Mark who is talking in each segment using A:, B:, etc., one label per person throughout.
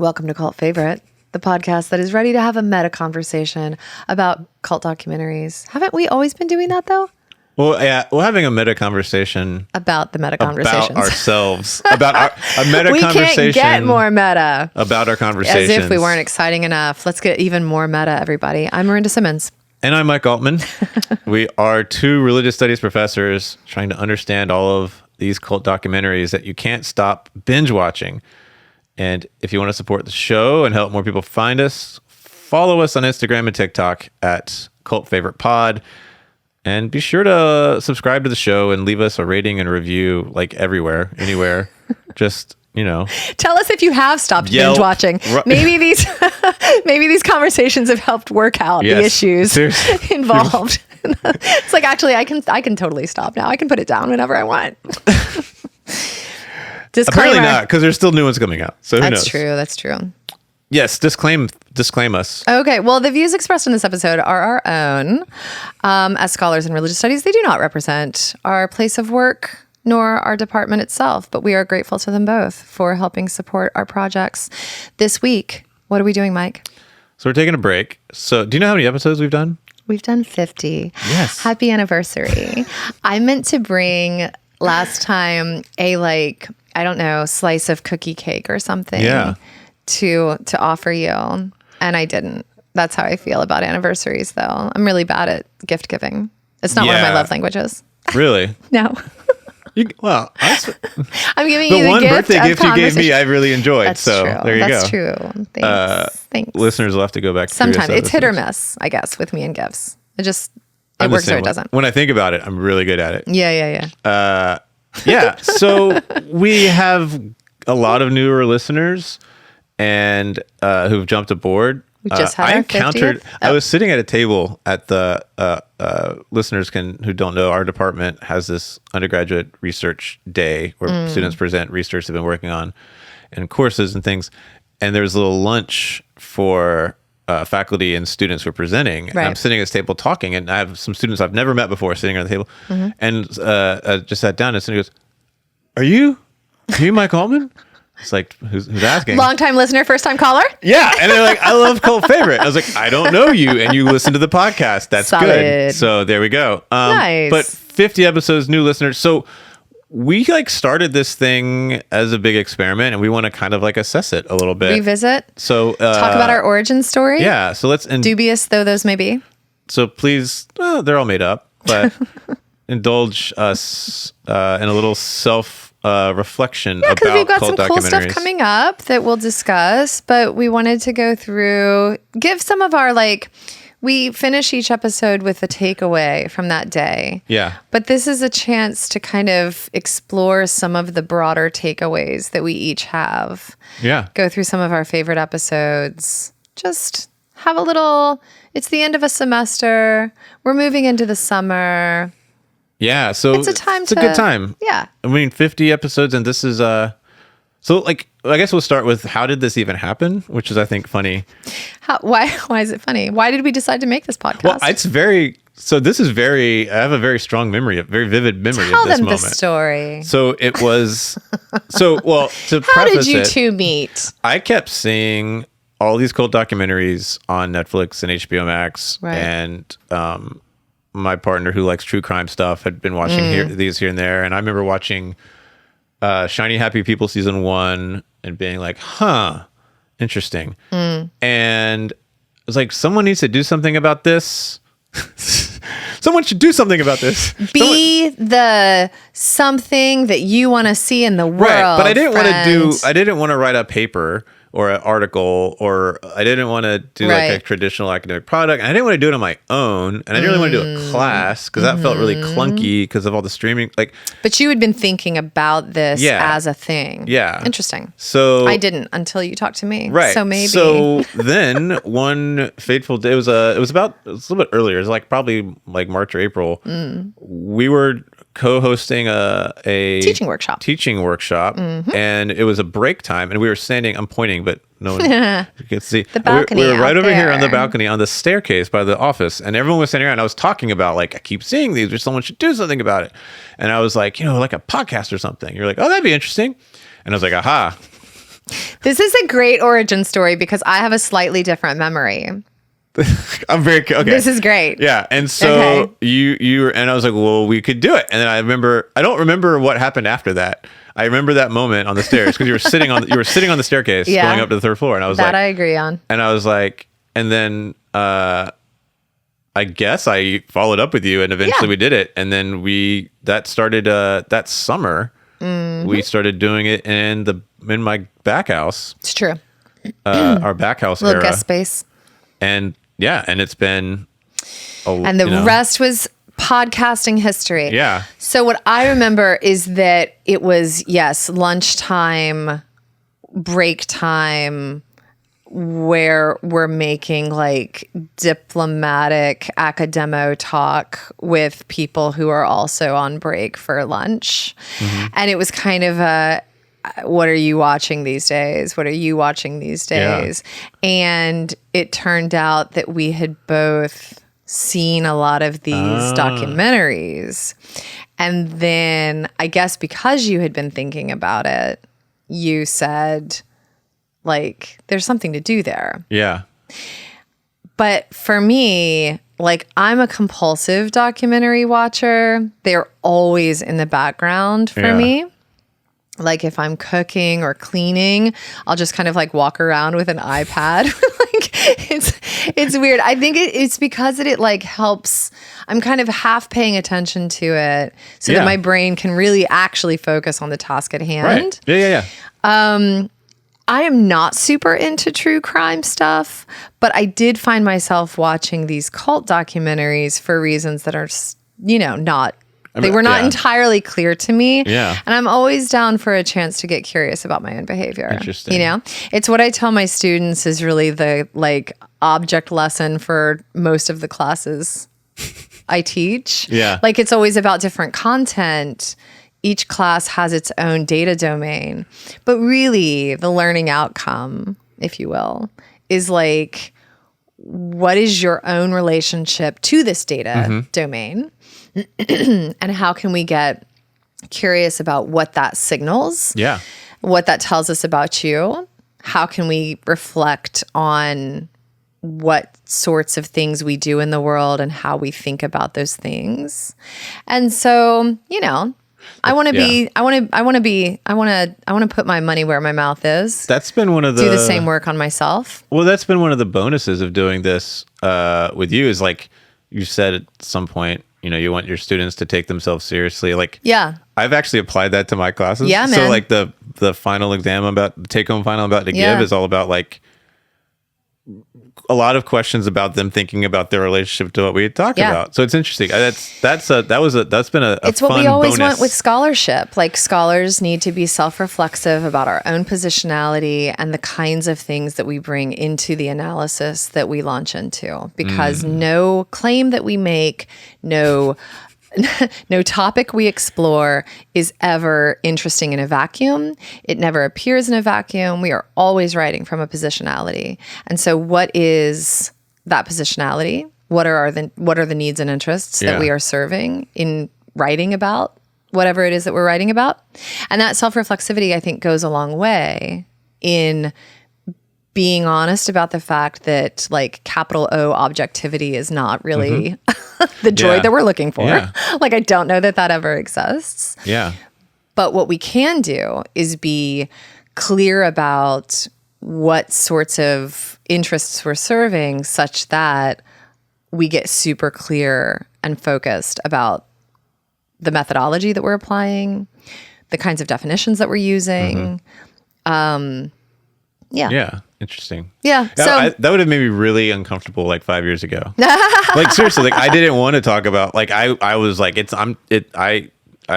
A: Welcome to Cult Favorite, the podcast that is ready to have a meta conversation about cult documentaries. Haven't we always been doing that, though?
B: Well, yeah, we're having a meta conversation
A: about the meta conversations.
B: About ourselves. About a meta
A: we
B: conversation.
A: We can't get more meta.
B: About our conversations.
A: As if we weren't exciting enough. Let's get even more meta, everybody. I'm Miranda Simmons.
B: And I'm Mike Altman. We are two religious studies professors trying to understand all of these cult documentaries that you can't stop binge watching. And if you want to support the show and help more people find us, follow us on Instagram and TikTok at Cult Favorite Pod. And be sure to subscribe to the show and leave us a rating and review, like everywhere, anywhere. Just, you know.
A: Tell us if you have stopped binge watching. Maybe these conversations have helped work out the issues involved. It's like, actually, I can totally stop now. I can put it down whenever I want. Disclaimer.
B: Apparently not, because there's still new ones coming out. So who knows?
A: That's true.
B: Yes, disclaim us.
A: Okay, well, the views expressed in this episode are our own. As scholars in religious studies, they do not represent our place of work nor our department itself, but we are grateful to them both for helping support our projects. This week, what are we doing, Mike?
B: So we're taking a break. So do you know how many episodes we've done?
A: We've done 50.
B: Yes.
A: Happy anniversary. I meant to bring last time I don't know, slice of cookie cake or something.
B: Yeah.
A: To offer you, and I didn't. That's how I feel about anniversaries, though. I'm really bad at gift giving. It's not one of my love languages.
B: Really?
A: No. I'm giving you the
B: one
A: gift
B: birthday gift you gave me, I really enjoyed.
A: That's
B: so
A: true.
B: There you go.
A: That's true. Thanks.
B: Listeners will have to go back.
A: Sometimes it's hit or miss, I guess, with me and gifts. It works or it doesn't.
B: When I think about it, I'm really good at it.
A: Yeah.
B: Yeah. So we have a lot of newer listeners and who've jumped aboard.
A: We just had our 50th.
B: I was sitting at a table at the listeners who don't know, our department has this undergraduate research day where students present research they've been working on and courses and things. And there's a little lunch for faculty and students who are presenting. Right. And I'm sitting at this table talking, and I have some students I've never met before sitting at the table. Mm-hmm. And I just sat down and somebody goes, Are you Mike Altman? It's like, who's asking?
A: Long-time listener, first-time caller?
B: Yeah. And they're like, I love Cult Favorite. I was like, I don't know you. And you listen to the podcast. That's
A: solid.
B: Good. So there we go.
A: Nice.
B: But 50 episodes, new listeners. So we started this thing as a big experiment, and we want to kind of assess it a little bit.
A: Revisit.
B: So
A: talk about our origin story.
B: Yeah. So let's...
A: dubious though those may be.
B: So please, they're all made up, but indulge us in a little reflection about
A: because we've got some
B: cult
A: cool
B: documentaries.
A: stuff coming up that we'll discuss, but we wanted to go through, give some of our we finish each episode with a takeaway from that day.
B: Yeah.
A: But this is a chance to kind of explore some of the broader takeaways that we each have.
B: Yeah.
A: Go through some of our favorite episodes. Just have a little, it's the end of a semester. We're moving into the summer.
B: Yeah, so
A: it's a
B: good time.
A: Yeah.
B: I mean, 50 episodes, and this is I guess we'll start with how did this even happen, which is, I think, funny.
A: Why is it funny? Why did we decide to make this podcast?
B: Well, I have a very strong memory, a very vivid memory of this moment.
A: Tell them the story.
B: So it was, to
A: how
B: preface
A: did you
B: it,
A: two meet?
B: I kept seeing all these cult documentaries on Netflix and HBO Max,
A: right.
B: And my partner, who likes true crime stuff, had been watching these here and there. And I remember watching Shiny Happy People season 1 and being like, interesting. And it was like, someone needs to do something about this. Someone should do something about this.
A: The something that you want to see in the world. Right,
B: but I didn't want to write a paper or an article, or I didn't want to do a traditional academic product. And I didn't want to do it on my own. And I didn't really want to do a class because that felt really clunky because of all the streaming.
A: But you had been thinking about this as a thing.
B: Yeah.
A: Interesting.
B: So
A: I didn't until you talked to me.
B: Right.
A: So maybe.
B: So then one fateful day, it was a little bit earlier. It was probably March or April. We were co-hosting a
A: teaching workshop,
B: and it was a break time, and we were standing. I'm pointing, but no one could see
A: the balcony.
B: We were right over here on the balcony on the staircase by the office, and everyone was standing around. I was talking about I keep seeing these, or someone should do something about it. And I was like, like a podcast or something. You're like, oh, that'd be interesting. And I was like, aha.
A: This is a great origin story because I have a slightly different memory.
B: I'm very okay.
A: This is great.
B: Yeah, and so you were, and I was like, well, we could do it. And then I don't remember what happened after that. I remember that moment on the stairs because you were sitting on the staircase going up to the third floor, and I was
A: that I agree on.
B: And I was like, and then I guess I followed up with you, and eventually we did it, and then that started that summer. We started doing it in my back house.
A: It's true.
B: Our back house
A: little
B: era.
A: Guest space.
B: And and it's been
A: and the rest was podcasting history.
B: Yeah.
A: So what I remember is that it was, yes, lunchtime, break time, where we're making like diplomatic academo talk with people who are also on break for lunch. And it was kind of what are you watching these days? What are you watching these days? Yeah. And it turned out that we had both seen a lot of these documentaries. And then I guess because you had been thinking about it, you said, like, there's something to do there.
B: Yeah.
A: But for me, like, I'm a compulsive documentary watcher. They're always in the background for me. Like if I'm cooking or cleaning, I'll just kind of like walk around with an iPad. Like it's weird. I think it's because it like helps. I'm kind of half paying attention to it so that my brain can really actually focus on the task at hand.
B: Right. Yeah.
A: I am not super into true crime stuff, but I did find myself watching these cult documentaries for reasons that are, not. They were not entirely clear to me.
B: Yeah.
A: And I'm always down for a chance to get curious about my own behavior.
B: Interesting.
A: It's what I tell my students is really the like object lesson for most of the classes I teach.
B: Yeah.
A: Like it's always about different content. Each class has its own data domain. But really the learning outcome, if you will, is like, what is your own relationship to this data domain? And how can we get curious about what that signals?
B: Yeah.
A: What that tells us about you? How can we reflect on what sorts of things we do in the world and how we think about those things? And so, I want to put my money where my mouth is.
B: That's been one of the
A: do the same work on myself.
B: Well, that's been one of the bonuses of doing this with you is like you said at some point, you want your students to take themselves seriously. Like, I've actually applied that to my classes.
A: Yeah, man.
B: So like the final exam the take home final I'm about to give is all about like a lot of questions about them thinking about their relationship to what we had talked about. So it's interesting. That's been a
A: it's
B: fun
A: what we always
B: bonus.
A: want with scholarship. Like scholars need to be self-reflexive about our own positionality and the kinds of things that we bring into the analysis that we launch into. Because no claim that we make, no topic we explore is ever interesting in a vacuum. It never appears in a vacuum. We are always writing from a positionality. And so what is that positionality? What are the needs and interests that we are serving in writing about whatever it is that we're writing about? And that self-reflexivity, I think, goes a long way in being honest about the fact that like capital O objectivity is not really the joy that we're looking for. Yeah. Like, I don't know that ever exists.
B: Yeah.
A: But what we can do is be clear about what sorts of interests we're serving such that we get super clear and focused about the methodology that we're applying, the kinds of definitions that we're using.
B: Yeah. Interesting.
A: Yeah.
B: So that would have made me really uncomfortable like 5 years ago. Like seriously, like I didn't want to talk about like I was like it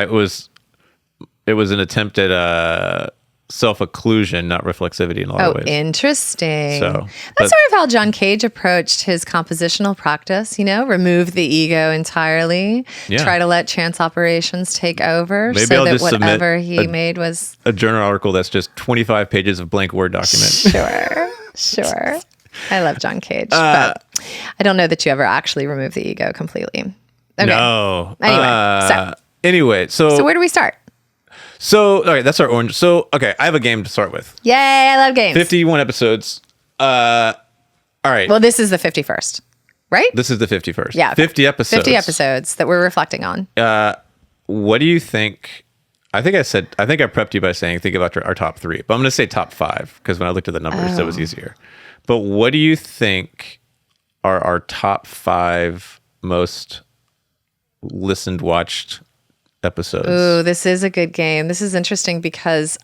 B: was an attempt at self-occlusion, not reflexivity in a lot of ways.
A: Interesting. That's sort of how John Cage approached his compositional practice, remove the ego entirely, try to let chance operations take over.
B: Maybe
A: so
B: I'll
A: that
B: just
A: whatever he made was
B: a journal article that's just 25 pages of blank Word document.
A: Sure. I love John Cage, but I don't know that you ever actually remove the ego completely. Okay.
B: No.
A: Anyway,
B: so
A: where do we start?
B: So, okay, that's our orange. So, okay, I have a game to start with.
A: Yay, I love games.
B: 51 episodes. All right.
A: Well, this is the 51st, right?
B: This is the 51st.
A: Yeah. Okay.
B: 50 episodes.
A: 50 episodes that we're reflecting on.
B: What do you think? I think I prepped you by saying think about our top 3, but I'm going to say top 5 because when I looked at the numbers, it was easier. But what do you think are our top 5 most listened, watched episodes?
A: Ooh, this is a good game. This is interesting because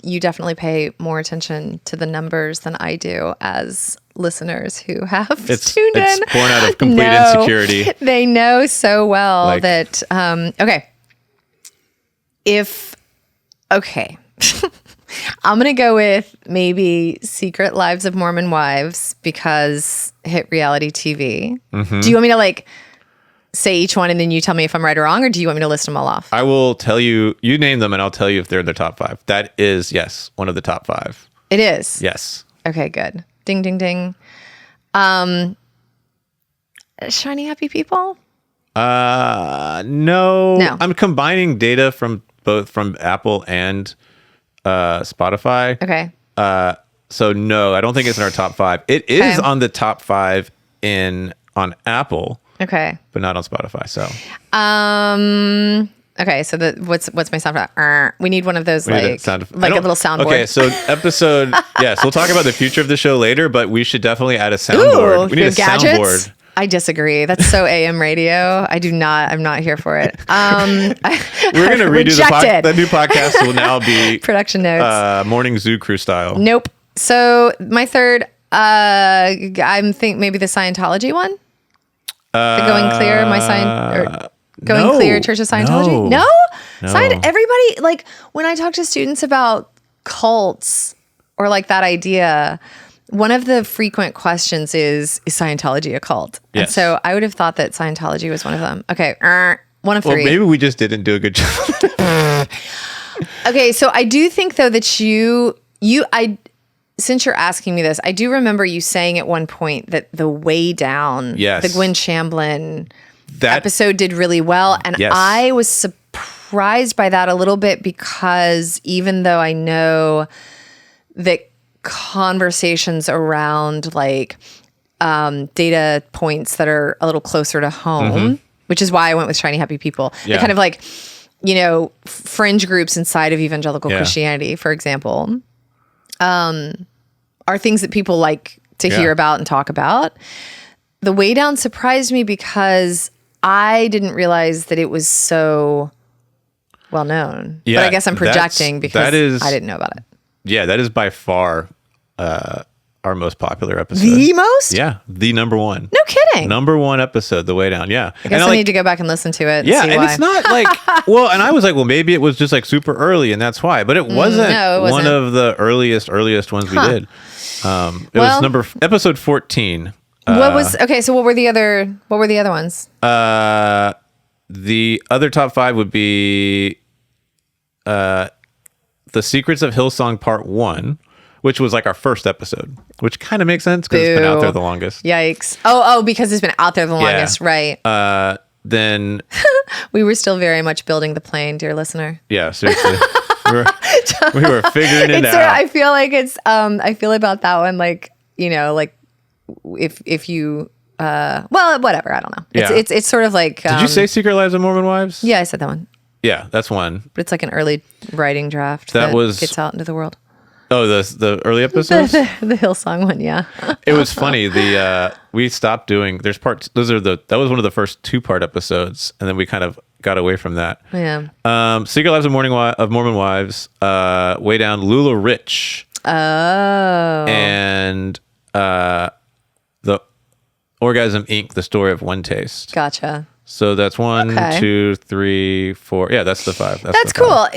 A: you definitely pay more attention to the numbers than I do as listeners who have tuned in.
B: It's born out of complete insecurity.
A: They know so well that, I'm going to go with maybe Secret Lives of Mormon Wives because hit reality TV.
B: Mm-hmm.
A: Do you want me to like say each one and then you tell me if I'm right or wrong, or do you want me to list them all off?
B: I will tell you name them and I'll tell you if they're in the top 5. That is, yes, one of the top 5.
A: It is?
B: Yes.
A: Okay, good. Ding, ding, ding. Shiny Happy People?
B: No. I'm combining data from Apple and Spotify.
A: Okay.
B: So no, I don't think it's in our top 5. It is on the top 5 on Apple.
A: Okay.
B: But not on Spotify. So.
A: Okay. So what's my sound effect? We need one of those like a little soundboard.
B: Okay. So episode. Yes, we'll talk about the future of the show later, but we should definitely add a soundboard.
A: Ooh,
B: we need a
A: gadgets?
B: soundboard.
A: I disagree. That's so AM radio. I'm not here for it.
B: We're going to redo the new podcast will now be
A: production notes.
B: Morning Zoo Crew style.
A: Nope. So my third, I'm think maybe the Scientology one. The Going Clear, Clear Church of Scientology. No? Everybody, like when I talk to students about cults or like that idea, one of the frequent questions is Scientology a cult?
B: Yes.
A: And so I would have thought that Scientology was one of them. Okay. One of 3.
B: Well, maybe we just didn't do a good job.
A: Okay. So I do think though that since you're asking me this, I do remember you saying at one point that the Way Down, the Gwen Shamblin episode did really well. And I was surprised by that a little bit because even though I know that conversations around like data points that are a little closer to home, which is why I went with Shiny Happy People. Yeah. They're kind of like, fringe groups inside of evangelical Christianity, for example, are things that people like to hear about and talk about. The Way Down surprised me because I didn't realize that it was so well known. Yeah, but I guess I'm projecting because I didn't know about it.
B: Yeah, that is by far our most popular episode.
A: The most?
B: Yeah, the number 1.
A: No kidding.
B: Number 1 episode, The Way Down. Yeah.
A: I guess I need to go back and listen to it.
B: Yeah,
A: and
B: it's not like, and I was like, well, maybe it was just like super early and that's why. But it wasn't, one of the earliest ones we did. It was episode 14.
A: So what were the other ones?
B: The other top 5 would be The Secrets of Hillsong Part 1, which was like our first episode, which kind of makes sense because it's been out there the longest.
A: Yikes. Oh, because it's been out there the longest, right.
B: Then
A: we were still very much building the plane, dear listener.
B: Yeah, seriously. we were figuring it out.
A: I feel like it's I feel about that one like, like if you whatever, I don't know. It's sort of like
B: Did you say Secret Lives of Mormon Wives?
A: Yeah, I said that one.
B: Yeah, that's one.
A: But it's like an early writing draft that gets out into the world.
B: Oh, the early episodes?
A: the Hillsong one, yeah.
B: It was funny. We stopped doing. That was one of the first 2-part episodes, and then we kind of got away from that.
A: Yeah.
B: Secret Lives of Mormon Wives, Way Down, Lula Rich.
A: Oh.
B: And the Orgasm Inc., The Story of One Taste.
A: Gotcha.
B: So that's 1, 2, 3, 4. Yeah, that's the 5.
A: That's cool.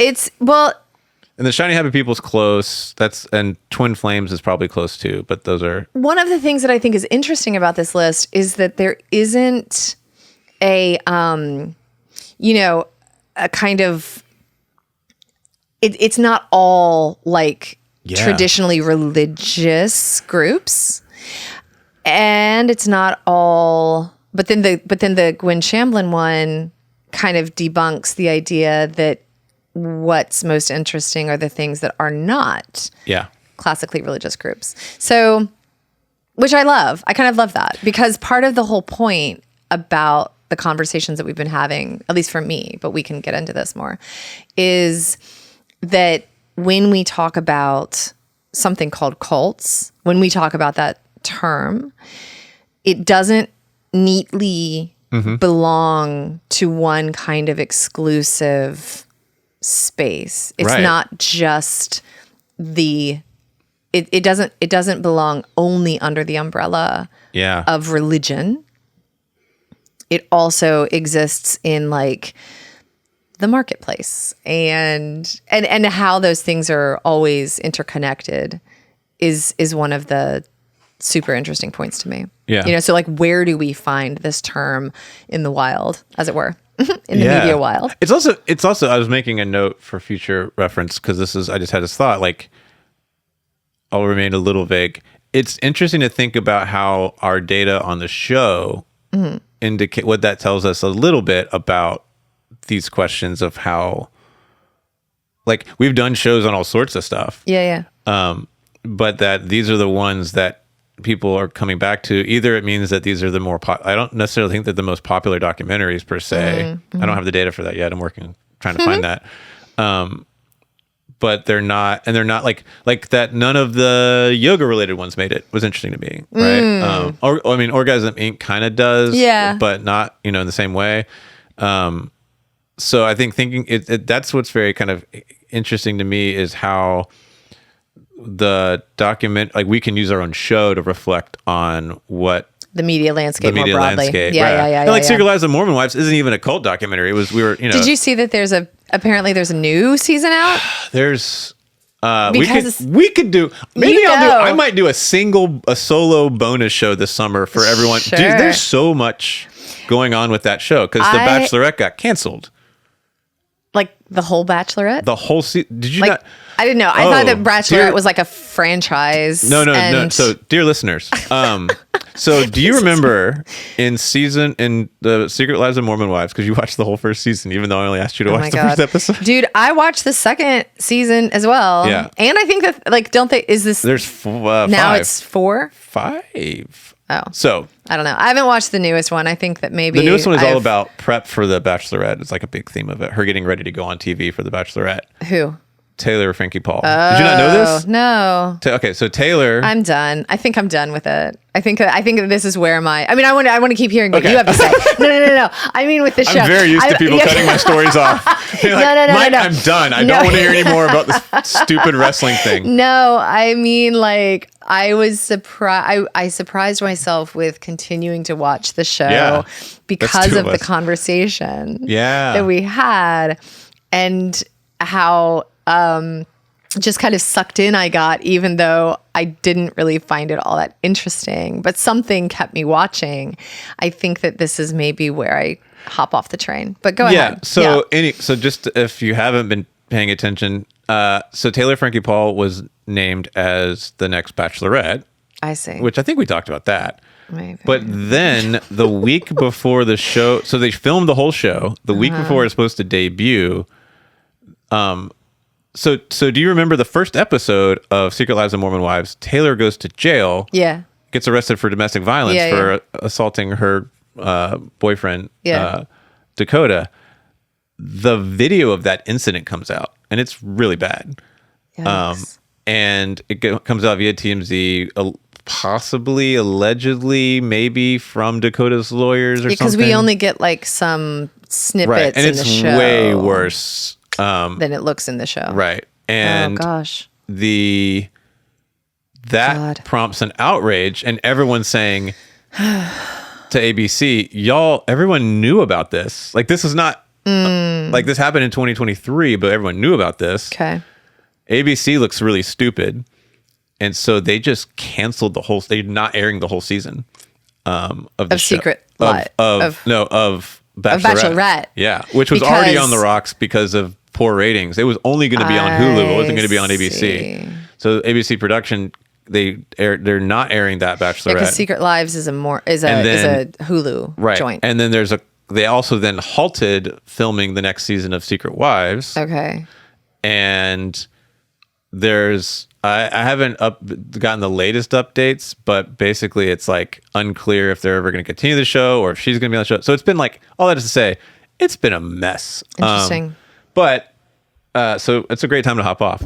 B: And the Shiny Happy People's close. And Twin Flames is probably close too. But those are
A: one of the things that I think is interesting about this list is that there isn't a kind of it's not all like traditionally religious groups, and it's not all. But then the Gwen Shamblin one kind of debunks the idea that what's most interesting are the things that are not
B: Yeah.
A: classically religious groups. So, which I love. I kind of love that, because part of the whole point about the conversations that we've been having, at least for me, but we can get into this more, is that when we talk about something called cults, when we talk about that term, it doesn't neatly belong to one kind of exclusive space. It's
B: Right.
A: not just it doesn't belong only under the umbrella
B: Yeah.
A: of religion. It also exists in like the marketplace, and how those things are always interconnected is one of the super interesting points to me.
B: Yeah.
A: You know, so like, where do we find this term in the wild, as it were, in the media wild?
B: It's also, I was making a note for future reference, because I just had this thought, like, I'll remain a little vague. It's interesting to think about how our data on the show indicate what that tells us a little bit about these questions of how, like, we've done shows on all sorts of stuff.
A: Yeah.
B: But that these are the ones that people are coming back to. Either it means that these are the more I don't necessarily think they're the most popular documentaries per se. I don't have the data for that yet. I'm trying to find that. But they're not like that. None of the yoga related ones made it. Was interesting to me, right? Orgasm Inc. kind of does, but not, in the same way. So I think thinking that's what's very kind of interesting to me, is how the document, like, we can use our own show to reflect on what
A: The media landscape more broadly.
B: Landscape,
A: Yeah,
B: right.
A: yeah.
B: And like Secret Lives of Mormon Wives isn't even a cult documentary.
A: Did you see that apparently there's a new season out?
B: There's
A: Because
B: we could do, I might do a solo bonus show this summer for everyone.
A: Sure.
B: Dude, there's so much going on with that show, because The Bachelorette got canceled.
A: Like the whole Bachelorette?
B: The whole season. Did you
A: like,
B: not?
A: I didn't know. I thought that Bachelorette was like a franchise.
B: No. So, dear listeners, so do you remember in the Secret Lives of Mormon Wives, because you watched the whole first season, even though I only asked you to watch the first episode?
A: Dude, I watched the second season as well.
B: Yeah.
A: And I think that, like,
B: There's
A: now
B: five.
A: it's 4?
B: 5.
A: Oh.
B: So
A: I don't know. I haven't watched the newest one. I think that maybe
B: the newest one is all about prep for The Bachelorette. It's like a big theme of it. Her getting ready to go on TV for The Bachelorette.
A: Who?
B: Taylor Frankie Paul. Did you not know this?
A: No.
B: Okay, so Taylor.
A: I'm done. I think I'm done with it. I think that this is where I want to keep hearing what you have to say. No. I mean, with the show.
B: I'm very used to people cutting my stories off. You're like,
A: No.
B: Mike, I'm done. I don't want to hear any more about this stupid wrestling thing.
A: No, I mean, like, I was surprised. I surprised myself with continuing to watch the show because of the conversation that we had, and how just kind of sucked in I got, even though I didn't really find it all that interesting, but something kept me watching. I think that this is maybe where I hop off the train, but go ahead.
B: So just if you haven't been paying attention, so Taylor Frankie Paul was named as the next Bachelorette.
A: I see.
B: Which I think we talked about that.
A: Maybe.
B: But then the week before the show, so they filmed the whole show. The week before it's supposed to debut, So do you remember the first episode of Secret Lives of Mormon Wives? Taylor goes to jail.
A: Yeah.
B: Gets arrested for domestic violence for assaulting her boyfriend, Dakota. The video of that incident comes out, and it's really bad. And it comes out via TMZ, possibly, allegedly, maybe from Dakota's lawyers or something.
A: Because we only get like some snippets
B: and
A: in the show.
B: It's way worse
A: than it looks in the show.
B: Right. And
A: oh gosh.
B: That prompts an outrage, and everyone's saying to ABC, y'all, everyone knew about this. Like, this is not like this happened in 2023, but everyone knew about this.
A: Okay.
B: ABC looks really stupid. And so they just canceled they're not airing the whole season of the show.
A: Secret Life.
B: Of Bachelorette. Yeah. Which was already on the rocks because of poor ratings. It was only going to be on Hulu. It wasn't going to be on ABC. So ABC production, they're not airing that Bachelorette.
A: Because Secret Lives is a Hulu joint.
B: And then there's they also then halted filming the next season of Secret Wives.
A: Okay.
B: And I haven't gotten the latest updates, but basically it's like unclear if they're ever going to continue the show or if she's going to be on the show. So it's been like, all that is to say, it's been a mess.
A: Interesting.
B: So it's a great time to hop off.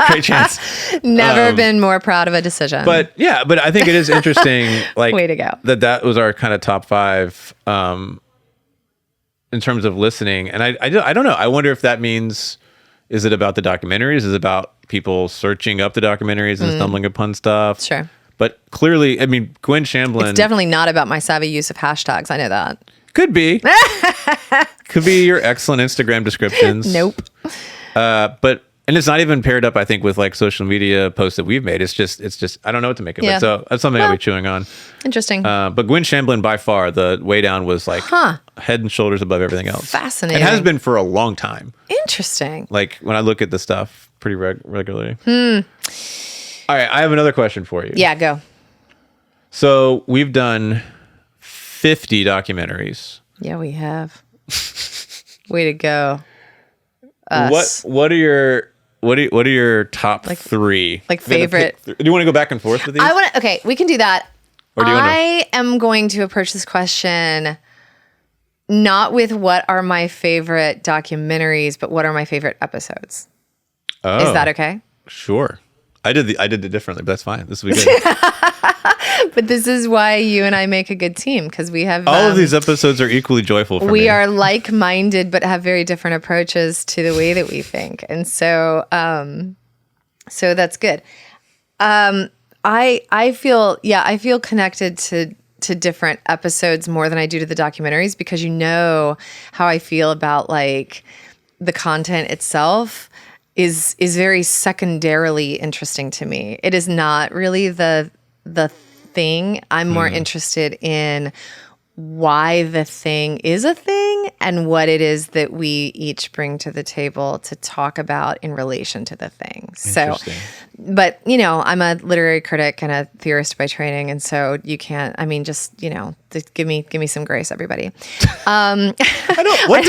B: Great chance.
A: Never been more proud of a decision.
B: But I think it is interesting. Like,
A: way to go.
B: That was our kind of top 5 in terms of listening. And I don't know. I wonder if that means, is it about the documentaries? Is it about people searching up the documentaries and stumbling upon stuff?
A: Sure.
B: But clearly, I mean, Gwen Shamblin.
A: It's definitely not about my savvy use of hashtags. I know that.
B: Could be. Could be your excellent Instagram descriptions.
A: Nope.
B: And it's not even paired up, I think, with like social media posts that we've made. It's just I don't know what to make of it. So that's something I'll be chewing on.
A: Interesting.
B: But Gwen Shamblin, by far, the way down was like head and shoulders above everything else.
A: Fascinating.
B: It has been for a long time.
A: Interesting.
B: Like when I look at the stuff pretty regularly. All right, I have another question for you.
A: Yeah, go.
B: So we've done 50 documentaries.
A: Yeah, we have. Way to go. Us.
B: What are your top 3?
A: Like favorite?
B: Do you want to go back and forth with these?
A: Okay, we can do that.
B: Or do you
A: I am going to approach this question not with what are my favorite documentaries, but what are my favorite episodes.
B: Oh,
A: is that okay?
B: Sure. I did it differently, but that's fine. This will be good.
A: But this is why you and I make a good team, because we have
B: all of these episodes are equally joyful for me.
A: We are like-minded, but have very different approaches to the way that we think, and so that's good. I feel connected to different episodes more than I do to the documentaries, because you know how I feel about like the content itself is very secondarily interesting to me. It is not really the thing. I'm more interested in why the thing is a thing and what it is that we each bring to the table to talk about in relation to the thing. So, but I'm a literary critic and a theorist by training. And so you can't, just give me some grace, everybody.
B: There's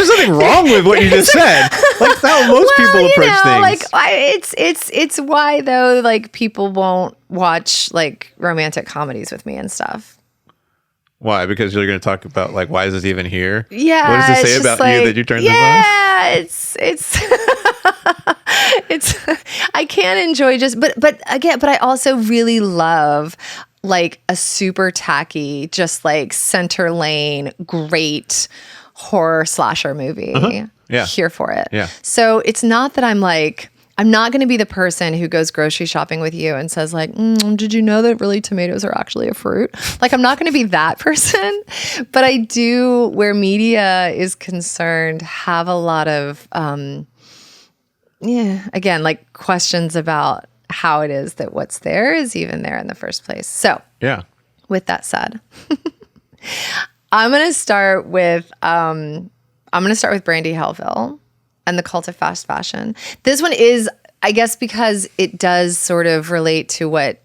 B: nothing wrong with what you just said. Like how most people approach things.
A: Like it's why though, like people won't watch like romantic comedies with me and stuff.
B: Why? Because you're going to talk about like, why is this even here?
A: Yeah.
B: What does it say about you that you turned this on?
A: Yeah, it's I can't enjoy but I also really love like a super tacky, just like center lane, great horror slasher movie.
B: Yeah.
A: Here for it.
B: Yeah.
A: So it's not that I'm not going to be the person who goes grocery shopping with you and says like, did you know that really tomatoes are actually a fruit? Like, I'm not going to be that person, but I do, where media is concerned, have a lot of, again, like questions about how it is that what's there is even there in the first place. So with that said, I'm going to start with Brandy Helville and the Cult of Fast Fashion. This one is, I guess, because it does sort of relate to what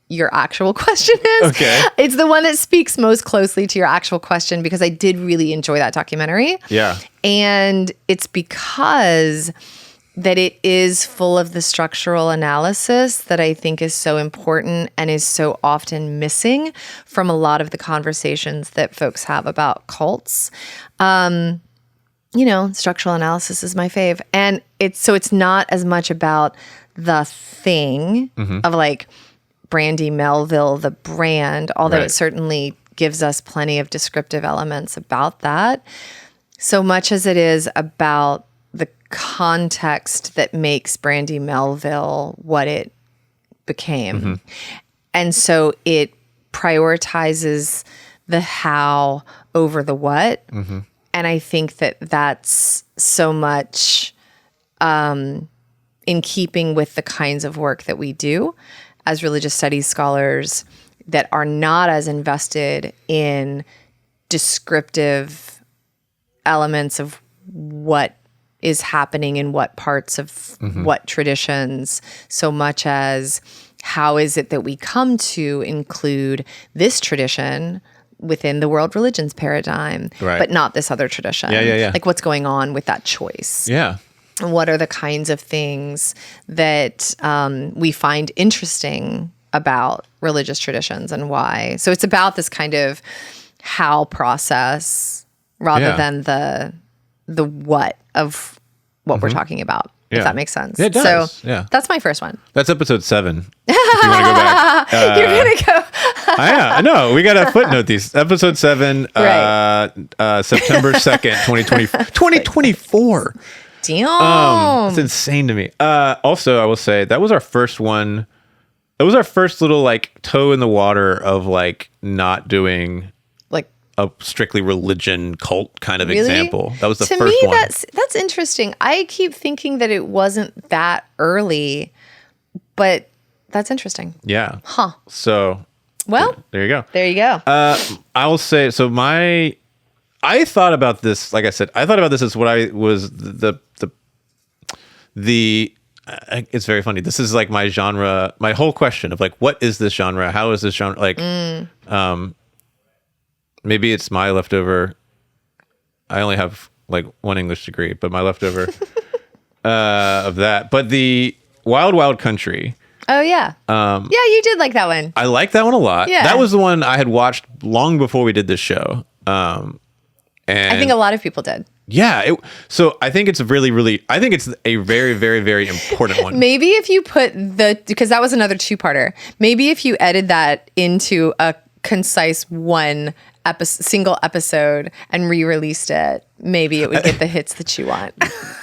A: your actual question is.
B: Okay.
A: It's the one that speaks most closely to your actual question, because I did really enjoy that documentary.
B: Yeah.
A: And it's because that it is full of the structural analysis that I think is so important and is so often missing from a lot of the conversations that folks have about cults. Structural analysis is my fave. And it's not as much about the thing of like Brandy Melville, the brand, although it certainly gives us plenty of descriptive elements about that, so much as it is about the context that makes Brandy Melville what it became. And so it prioritizes the how over the what. And I think that that's so much in keeping with the kinds of work that we do as religious studies scholars that are not as invested in descriptive elements of what is happening in what parts of what traditions, so much as how is it that we come to include this tradition within the world religions paradigm,
B: Right.
A: but not this other tradition.
B: Yeah.
A: Like what's going on with that choice.
B: Yeah.
A: And what are the kinds of things that we find interesting about religious traditions and why? So it's about this kind of how process rather than the what of what we're talking about.
B: Yeah.
A: If that makes sense.
B: Yeah, it does.
A: So
B: Yeah.
A: that's my first one.
B: That's episode 7. If you want to go back.
A: You're going to go.
B: I know. We got to footnote these. Episode 7,
A: Right.
B: September 2nd, 2024.
A: Damn.
B: It's insane to me. Also, I will say that was our first one. It was our first little like toe in the water of like not doing
A: Like,
B: a strictly religion cult kind of
A: really?
B: example. That was the
A: to
B: first
A: me,
B: one.
A: that's interesting. I keep thinking that it wasn't that early, but that's interesting.
B: Yeah.
A: Huh.
B: So
A: Well,
B: there you go.
A: there you go.
B: I will say, so I thought about this, like I said, I thought about this as what I was it's very funny. This is like my genre, my whole question of like, what is this genre? How is this genre? Like, maybe it's my leftover. I only have like one English degree, but my leftover of that. But the Wild Wild Country.
A: Oh, yeah. Yeah, you did like that one.
B: I like that one a lot.
A: Yeah.
B: That was the one I had watched long before we did this show. And
A: I think a lot of people did.
B: yeah. So I think it's I think it's a very, very, very important one.
A: Maybe if you put because that was another two-parter. Maybe if you edit that into a concise single episode and re-released it, maybe it would get the hits that you want.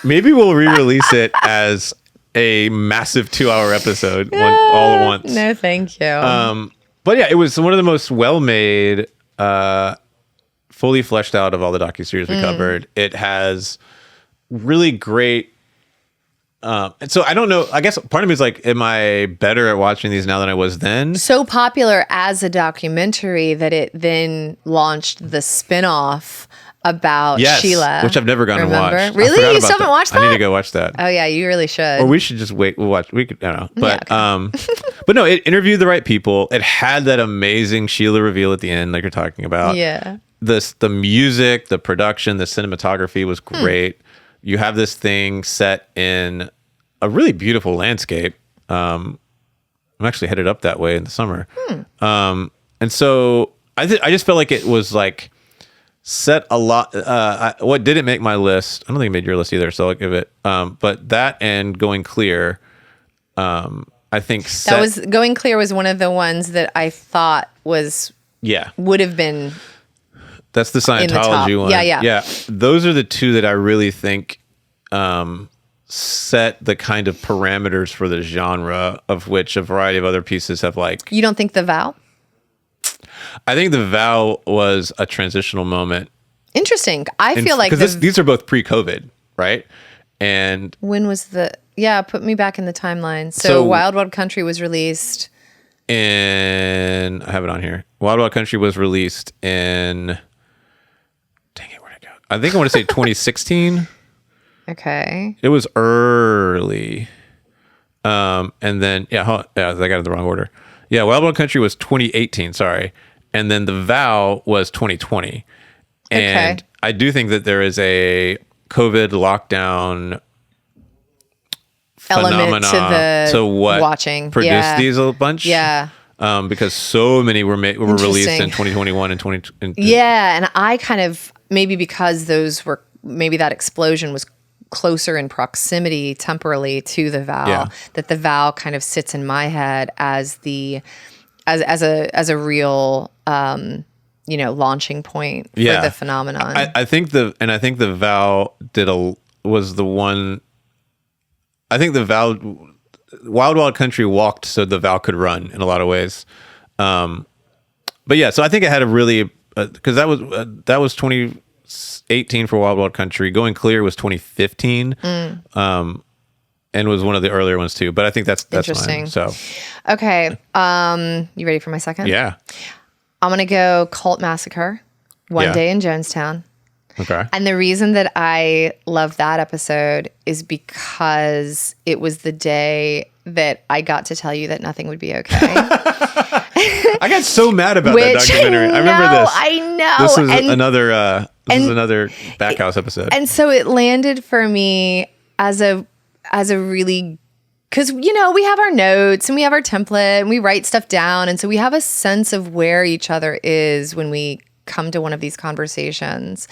B: Maybe we'll re-release it as a massive 2-hour episode all at once.
A: No, thank you.
B: But yeah, it was one of the most well-made, fully fleshed out of all the docuseries we covered. It has really great. And so I don't know. I guess part of me is like, am I better at watching these now than I was then?
A: So popular as a documentary that it then launched the spin-off about
B: Yes,
A: Sheila.
B: which I've never gone to watch. I
A: Really?
B: forgot
A: You
B: about
A: still haven't
B: that.
A: watched that?
B: I need to go watch that.
A: Oh, yeah, you really should.
B: Or we should just wait. We'll watch. We could. I don't know. But
A: okay.
B: but no, it interviewed the right people. It had that amazing Sheila reveal at the end, like you're talking about.
A: Yeah.
B: The music, the production, the cinematography was great. You have this thing set in a really beautiful landscape. I'm actually headed up that way in the summer. And so I just felt like it was like set a lot. What didn't make my list? I don't think it made your list either, so I'll give it. But that and Going Clear, I think
A: Going Clear was one of the ones that I thought would have been.
B: That's the Scientology one.
A: Yeah.
B: Those are the two that I really think set the kind of parameters for the genre, of which a variety of other pieces have like.
A: You don't think The Vow?
B: I think The Vow was a transitional moment.
A: Interesting. I feel like
B: because these are both pre-COVID, right? And
A: when was put me back in the timeline. So Wild Wild Country was released.
B: I have it on here. Wild Wild Country was released in. Dang it, where'd it go? I think I want to say 2016.
A: Okay.
B: It was early. And then, I got it in the wrong order. Yeah, Wild Wild Country was 2018, sorry. And then The Vow was 2020. And I do think that there is a COVID lockdown
A: element
B: to what
A: watching.
B: produced these a bunch.
A: Yeah.
B: Because so many were released in 2021 and 2020.
A: Yeah, and I kind of, maybe because maybe that explosion was closer in proximity temporally to The Vow, that The Vow kind of sits in my head as a real launching point for the phenomenon.
B: I think The Vow was the one. I think The Vow, Wild Wild Country walked so The Vow could run in a lot of ways. But yeah, so I think it had a really because that was 2018 for Wild Wild Country. Going Clear was 2015, and was one of the earlier ones too. But I think that's
A: interesting.
B: Mine, so
A: okay, you ready for my second?
B: Yeah,
A: I'm gonna go Cult Massacre, One Day in Jonestown.
B: Okay.
A: And the reason that I love that episode is because it was the day that I got to tell you that nothing would be okay.
B: I got so mad about that documentary. I remember this.
A: I know.
B: This was another Backhouse episode.
A: And so it landed for me as a really, because, we have our notes and we have our template and we write stuff down. And so we have a sense of where each other is when we come to one of these conversations.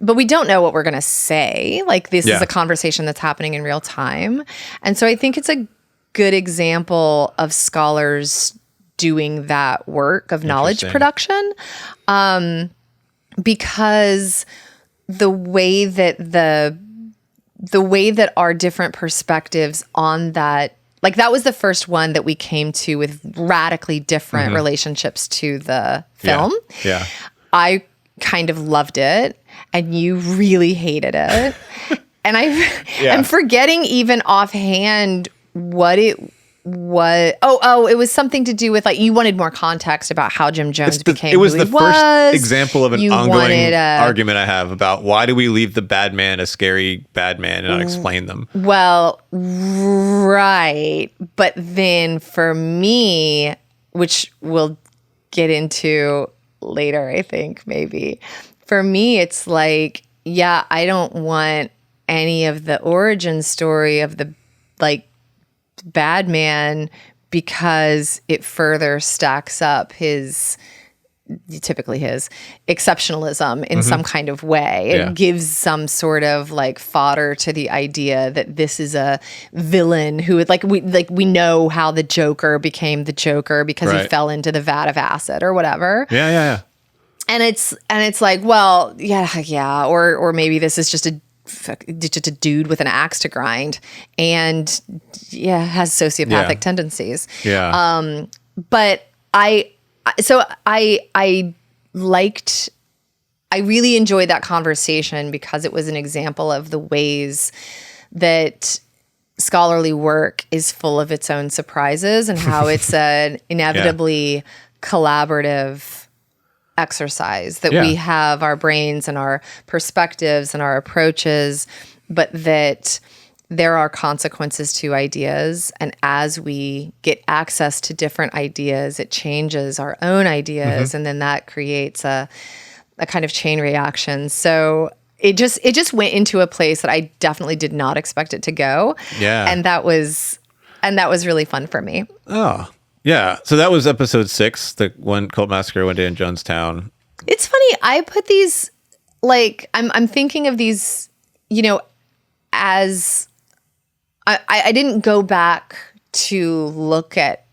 A: But we don't know what we're going to say. Like, this is a conversation that's happening in real time. And so I think it's a good example of scholars doing that work of knowledge production, because the way that our different perspectives on that, like, that was the first one that we came to with radically different relationships to the film.
B: Yeah.
A: I kind of loved it, and you really hated it. And I'm forgetting even offhand what it was. It was something to do with, like, you wanted more context about how Jim Jones became who he was.
B: It was the first example of an ongoing argument I have about why do we leave the bad man a scary bad man and not explain them.
A: Well, right. But then for me, which we'll get into later, I think, maybe. For me, it's like, I don't want any of the origin story of the, like, bad man, because it further stacks up typically his exceptionalism in some kind of way. It gives some sort of, like, fodder to the idea that this is a villain who would, we know how the Joker became the Joker because he fell into the vat of acid or whatever.
B: Yeah.
A: And it's like, well, or maybe this is just a dude with an axe to grind and has sociopathic tendencies. But I really enjoyed that conversation because it was an example of the ways that scholarly work is full of its own surprises and how it's an inevitably collaborative exercise, that we have our brains and our perspectives and our approaches, but that there are consequences to ideas. And as we get access to different ideas, it changes our own ideas. And then that creates a kind of chain reaction. So it just went into a place that I definitely did not expect it to go.
B: Yeah.
A: And that was really fun for me.
B: Oh, yeah. So that was episode 6, the one Cult Massacre One Day in Jonestown.
A: It's funny. I put these, like, I'm thinking of these, as I didn't go back to look at,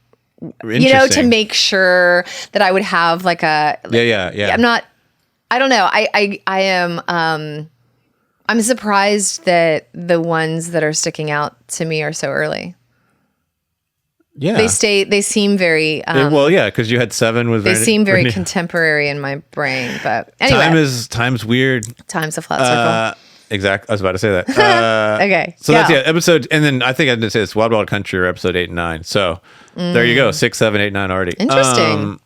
A: to make sure that I would have like a,
B: yeah.
A: I don't know. I am, I'm surprised that the ones that are sticking out to me are so early.
B: Yeah,
A: they seem very
B: because you had 7 with.
A: They seem very contemporary in my brain, but anyway,
B: time's weird.
A: Time's a flat circle.
B: Exactly. I was about to say that.
A: Okay,
B: so that's episode, and then I think I did say this Wild Wild Country or episode 8 and 9. So there you go, 6, 7, 8, 9 already.
A: Interesting.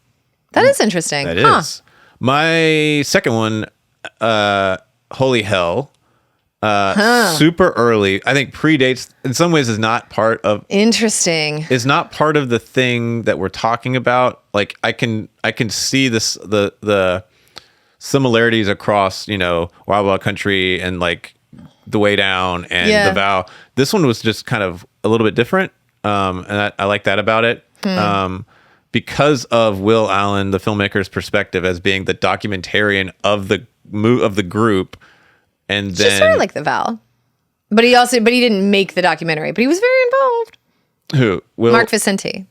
A: That is interesting.
B: That is my second one. Holy Hell. Super early. I think predates, in some ways, is not part of. Interesting. Is not part of the thing that we're talking about. Like, I can see this the similarities across, Wild Wild Country and like The Way Down and The Vow. This one was just kind of a little bit different, and I like that about it. Because of Will Allen, the filmmaker's perspective as being the documentarian of the group. And then
A: just sort of like The Vow, but he didn't make the documentary, but he was very involved.
B: Who?
A: Mark Vicente.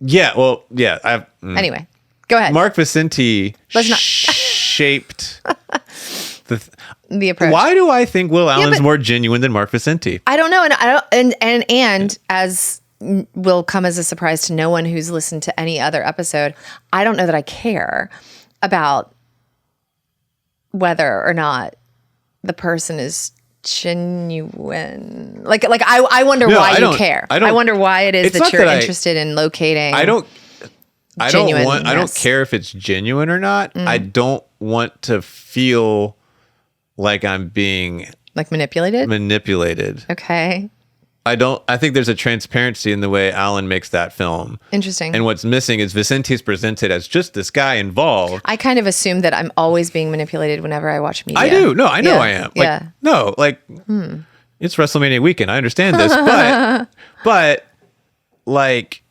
B: Yeah. Well, yeah.
A: Anyway, go ahead.
B: Mark Vicente shaped
A: the approach.
B: Why do I think Will Allen's more genuine than Mark Vicente?
A: I don't know, and as will come as a surprise to no one who's listened to any other episode, I don't know that I care about whether or not the person is genuine. Like I wonder why you care. I wonder why it is that you're interested in locating. I don't
B: care if it's genuine or not. I don't want to feel like I'm being
A: like manipulated.
B: Okay. I think there's a transparency in the way Alan makes that film.
A: Interesting.
B: And what's missing is Vicenti's presented as just this guy involved.
A: I kind of assume that I'm always being manipulated whenever I watch media.
B: I do. No, I know I am. Like,
A: yeah.
B: No, like it's WrestleMania weekend. I understand this, but like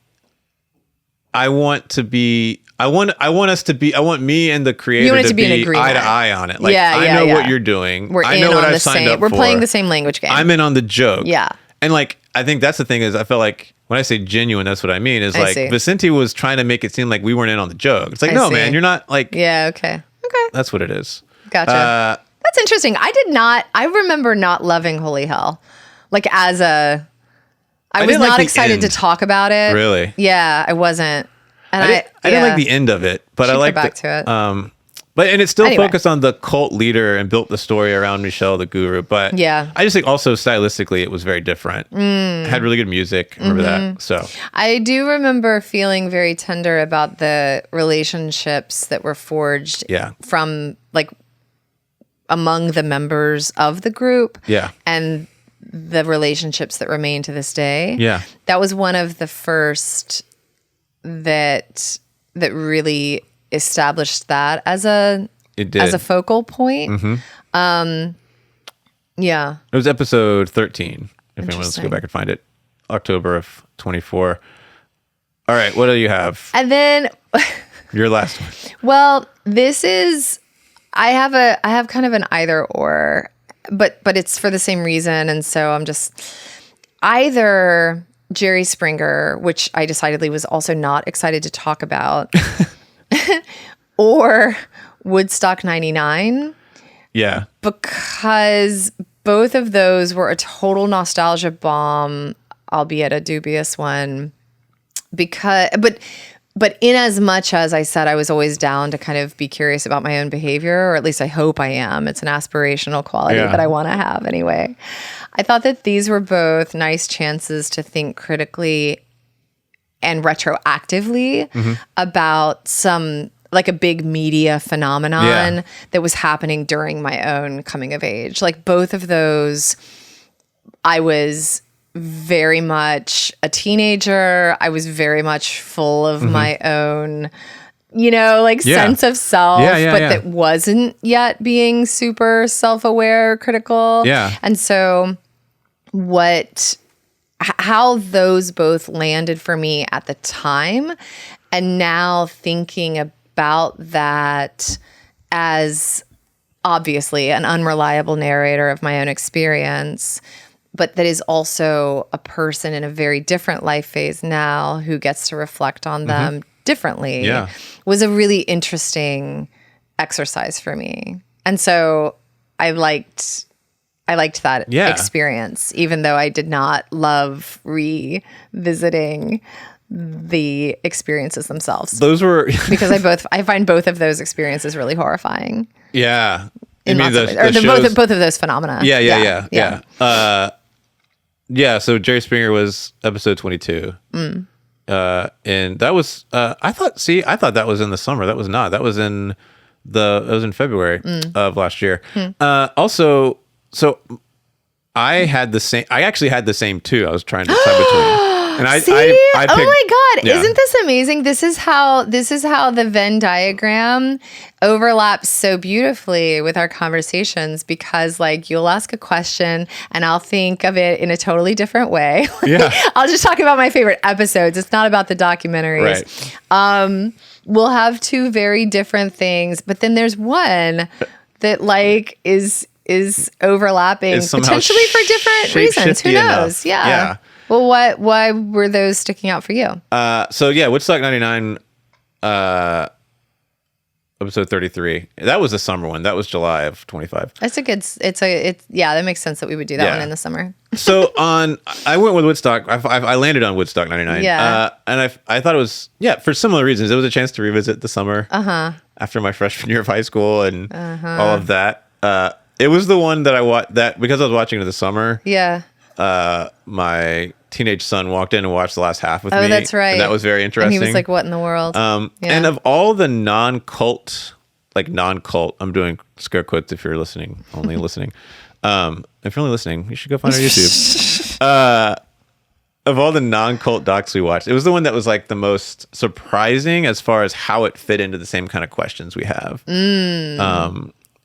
B: I want me and the creator to be
A: in agreement.
B: eye to eye on it. Like
A: Yeah,
B: I
A: yeah,
B: know
A: yeah.
B: what you're doing. I
A: in
B: know what
A: on
B: I've
A: the
B: signed
A: same.
B: up
A: We're
B: for.
A: playing the same language game.
B: I'm in on the joke.
A: Yeah.
B: And like I think that's the thing is I feel like when I say genuine, that's what I mean. Is
A: I
B: like
A: see.
B: Vicente was trying to make it seem like we weren't in on the joke. It's like, no,
A: see.
B: man, you're not like
A: Yeah. Okay.
B: that's what it is.
A: Gotcha. That's interesting. I remember not loving Holy Hell. Like I was
B: didn't like
A: not
B: the
A: excited to
B: end.
A: talk about it.
B: Really?
A: Yeah, I wasn't. And
B: I didn't like the end of it, but I
A: Should go
B: liked
A: back to it.
B: But and it still
A: Anyway.
B: focused on the cult leader and built the story around Michelle the Guru. But
A: Yeah.
B: I just think also stylistically it was very different. It had really good music. Remember that? So
A: I do remember feeling very tender about the relationships that were forged
B: Yeah.
A: from like among the members of the group.
B: Yeah.
A: And the relationships that remain to this day.
B: Yeah.
A: That was one of the first that really established that as a
B: it did.
A: as a focal point. Yeah.
B: It was episode 13. If anyone wants to go
A: Interesting.
B: back and find it, October of 24. All right, what do you have?
A: And then
B: Your last one.
A: well, this is I have kind of an either or, but it's for the same reason, and so I'm just either Jerry Springer, which I decidedly was also not excited to talk about, or Woodstock 99,
B: Yeah.
A: because both of those were a total nostalgia bomb, albeit a dubious one. But in as much as I said I was always down to kind of be curious about my own behavior, or at least I hope I am. It's an aspirational quality
B: Yeah.
A: that I want to have anyway. I thought that these were both nice chances to think critically and retroactively about some like a big media phenomenon that was happening during my own coming of age. Like both of those, I was very much a teenager. I was very much full of my own, sense of self, but that wasn't yet being super self-aware, critical.
B: Yeah.
A: And so how those both landed for me at the time, and now thinking about that as obviously an unreliable narrator of my own experience, but that is also a person in a very different life phase now who gets to reflect on them differently,
B: Yeah.
A: was a really interesting exercise for me. And so I liked that
B: Yeah.
A: experience, even though I did not love revisiting the experiences themselves.
B: Those were
A: Because I find both of those experiences really horrifying.
B: yeah.
A: In lots of ways. Or both of those phenomena.
B: Yeah. So Jerry Springer was episode 22. And that was I thought that was in the summer. That was not. That was in February of last year. Also, so I actually had the same too. I was trying to decide between. And I
A: See?
B: I picked,
A: oh my God.
B: yeah.
A: Isn't this amazing? This is how the Venn diagram overlaps so beautifully with our conversations, because like you'll ask a question and I'll think of it in a totally different way.
B: Yeah.
A: I'll just talk about my favorite episodes. It's not about the documentaries.
B: Right.
A: We'll have two very different things, but then there's one that like is overlapping
B: Is somehow
A: potentially for different reasons. Who
B: shape-shifty
A: knows?
B: enough.
A: Yeah.
B: Yeah.
A: Well, why were those sticking out for you?
B: So yeah, Woodstock 99, episode 33. That was a summer one. That was July of 25.
A: That's a good. That makes sense that we would do that
B: Yeah.
A: one in the summer.
B: So I went with Woodstock. I landed on Woodstock 99.
A: Yeah.
B: And I thought it was, for similar reasons. It was a chance to revisit the summer after my freshman year of high school and all of that. It was the one that I watched that because I was watching it in the summer.
A: Yeah.
B: My teenage son walked in and watched the last half with me.
A: Oh, that's right.
B: And that was very interesting.
A: And he was like, "What in the world?" Yeah.
B: And of all the non-cult, I'm doing scare quotes if you're listening, only listening. If you're only listening, you should go find our YouTube. of all the non-cult docs we watched, it was the one that was like the most surprising as far as how it fit into the same kind of questions we have.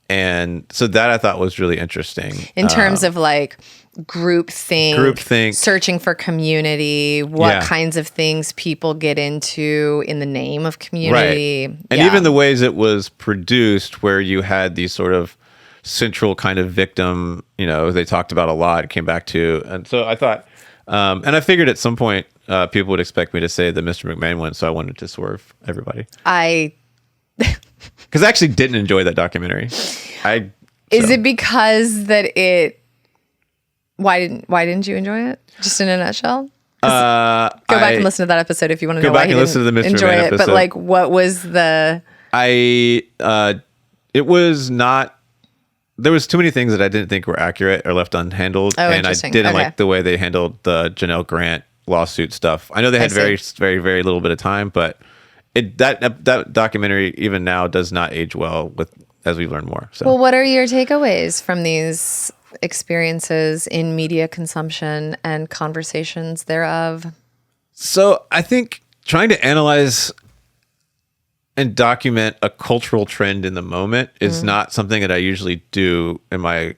B: And so that I thought was really interesting.
A: In terms of like groupthink, searching for community, what kinds of things people get into in the name of community.
B: Right. And even the ways it was produced, where you had these sort of central kind of victim, they talked about a lot, came back to. And so I thought, and I figured at some point people would expect me to say the Mr. McMahon one, so I wanted to swerve everybody. Because I actually didn't enjoy that documentary. Is
A: it because that it? Why didn't you enjoy it? Just in a nutshell. Go back and listen to that episode if you want to know why you didn't enjoy it. But like, what was the?
B: It was not. There was too many things that I didn't think were accurate or left unhandled, and I didn't like the way they handled the Janelle Grant lawsuit stuff. I know they had very, very, very little bit of time, but that documentary even now does not age well as we learn more. So,
A: well, what are your takeaways from these experiences in media consumption and conversations thereof?
B: So I think trying to analyze and document a cultural trend in the moment is not something that I usually do in my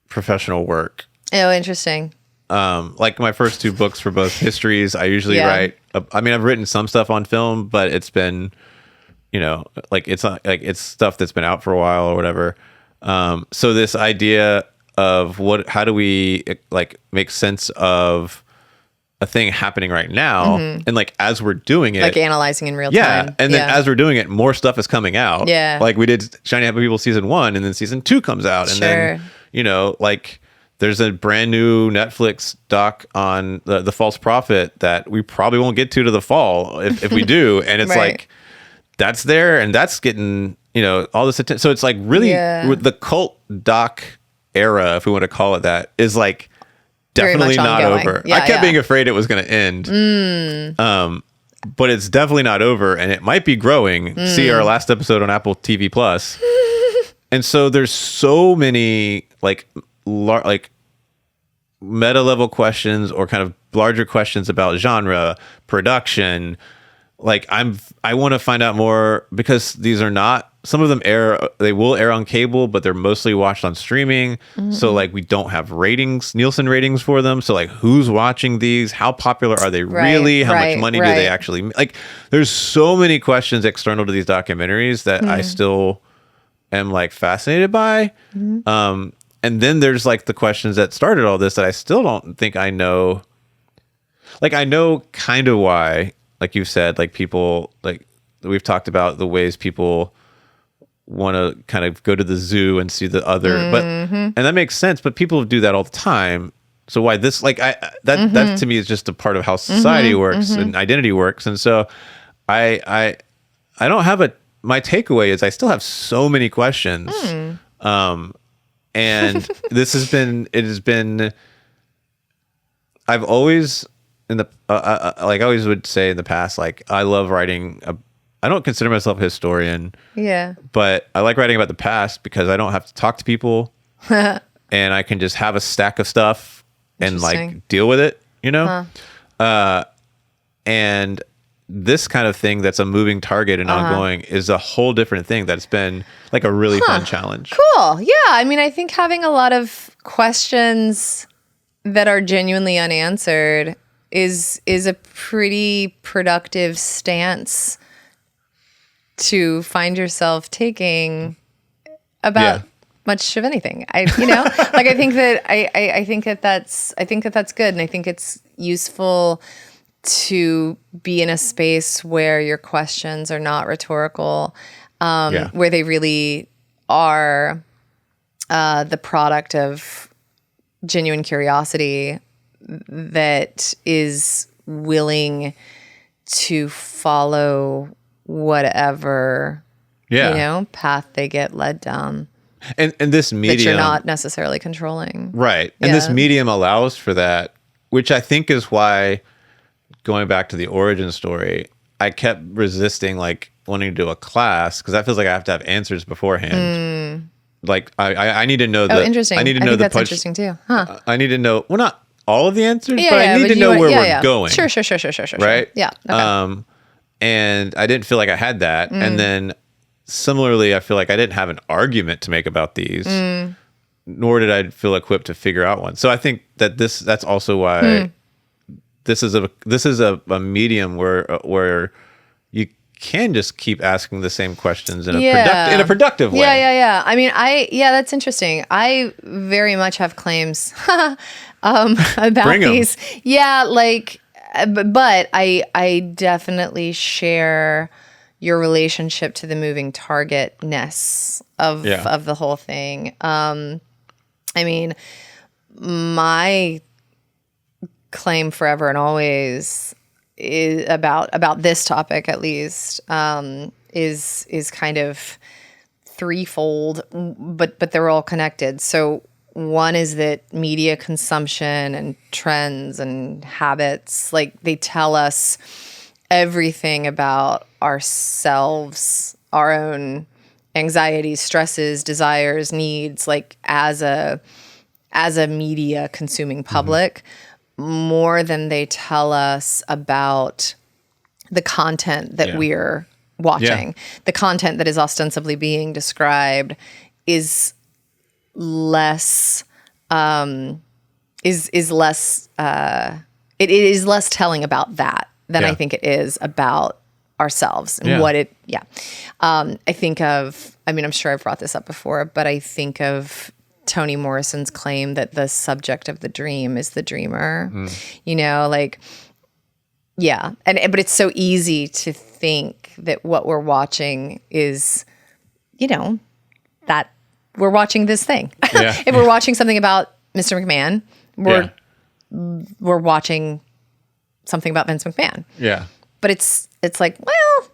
B: professional work.
A: Oh, interesting.
B: Like my first two books for both histories, I usually write. I've written some stuff on film, but it's been, it's not like it's stuff that's been out for a while or whatever. So this idea of how do we like make sense of a thing happening right now, and like as we're doing it,
A: like analyzing in real time.
B: And then as we're doing it, more stuff is coming out. Like we did Shiny Happy People season 1, and then season 2 comes out, and then like there's a brand new Netflix doc on the false prophet that we probably won't get to the fall if we do, and it's like that's there and that's getting all this attention. So it's like really the cult doc era, if we want to call it that, is like definitely not over. I kept being afraid it was going to end. But it's definitely not over, and it might be growing. See our last episode on Apple TV Plus. And so there's so many like meta level questions or kind of larger questions about genre, production. Like I want to find out more, because these are not, some of them they will air on cable, but they're mostly watched on streaming. So like we don't have Nielsen ratings for them. So like who's watching these? How popular are they really? How much money do they actually like? There's so many questions external to these documentaries that I still am like fascinated by. And then there's like the questions that started all this that I still don't think I know. Like I know kind of why, like you said, like people, like we've talked about the ways people want to kind of go to the zoo and see the other, and that makes sense, but people do that all the time. So why this, like that to me is just a part of how society works and identity works. And so I don't have my takeaway is I still have so many questions. And it has been, I've always like I always would say in the past, like I love writing. I don't consider myself a historian. But I like writing about the past because I don't have to talk to people, and I can just have a stack of stuff and like deal with it, and this kind of thing that's a moving target and ongoing is a whole different thing that's been like a really fun challenge.
A: Cool. Yeah. I mean, I think having a lot of questions that are genuinely unanswered is a pretty productive stance to find yourself taking about much of anything. Like I think that that's good, and I think it's useful to be in a space where your questions are not rhetorical, where they really are the product of genuine curiosity that is willing to follow whatever path they get led down.
B: And this medium that
A: you're not necessarily controlling.
B: Right. And this medium allows for that, which I think is why, going back to the origin story, I kept resisting like wanting to do a class, because that feels like I have to have answers beforehand. Like I need to know
A: interesting.
B: I need to know the
A: that's interesting too.
B: I need to know, well, not all of the answers, but I need to know where we're going.
A: Sure.
B: Right?
A: Yeah. Okay.
B: And I didn't feel like I had that. And then similarly, I feel like I didn't have an argument to make about these, nor did I feel equipped to figure out one. So I think that that's also why this is a medium where you can just keep asking the same questions in a productive way.
A: Yeah. I mean, that's interesting. I very much have claims about these. Yeah, like, but I definitely share your relationship to the moving targetness of the whole thing. I mean, my claim forever and always is about this topic, at least, is kind of threefold, but they're all connected. So one is that media consumption and trends and habits, like, they tell us everything about ourselves, our own anxieties, stresses, desires, needs, like, as a media consuming public, more than they tell us about the content that we're watching. The content that is ostensibly being described is less is less it is less telling about that than I think it is about ourselves and what it I think of, I mean, I'm sure I've brought this up before, but I think of Toni Morrison's claim that the subject of the dream is the dreamer. You know, like, but it's so easy to think that what we're watching is, you know, that we're watching this thing. If we're watching something about Mr. McMahon, we're watching something about Vince McMahon. But it's like, well,